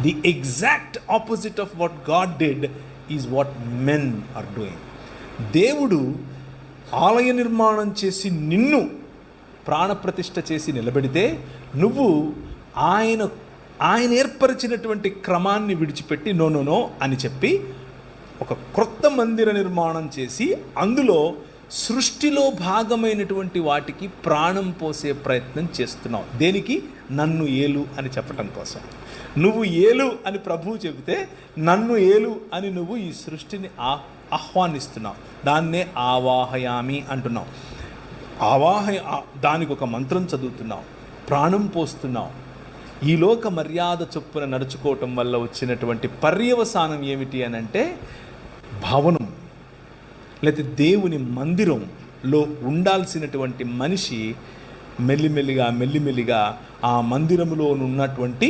The exact opposite of what God did is what men are doing. దేవుడు ఆలయ నిర్మాణం చేసి నిన్ను ప్రాణప్రతిష్ఠ చేసి నిలబెడితే నువ్వు ఆయన ఏర్పరిచినటువంటి క్రమాన్ని విడిచిపెట్టి నో అని చెప్పి ఒక క్రొత్త మందిర నిర్మాణం చేసి అందులో సృష్టిలో భాగమైనటువంటి వాటికి ప్రాణం పోసే ప్రయత్నం చేస్తున్నావు. దేనికి? నన్ను ఏలు అని చెప్పటం కోసం. నువ్వు ఏలు అని ప్రభువు చెబితే నన్ను ఏలు అని నువ్వు ఈ సృష్టిని ఆహ్వానిస్తున్నావు. దాన్నే ఆవాహయామి అంటున్నావు. దానికి ఒక మంత్రం చదువుతున్నావు, ప్రాణం పోస్తున్నావు. ఈ లోక మర్యాద చొప్పున నడుచుకోవటం వల్ల వచ్చినటువంటి పర్యవసానం ఏమిటి అని అంటే, భవనం లేకపోతే దేవుని మందిరంలో ఉండాల్సినటువంటి మనిషి మెల్లిమెల్లిగా ఆ మందిరంలో ఉన్నటువంటి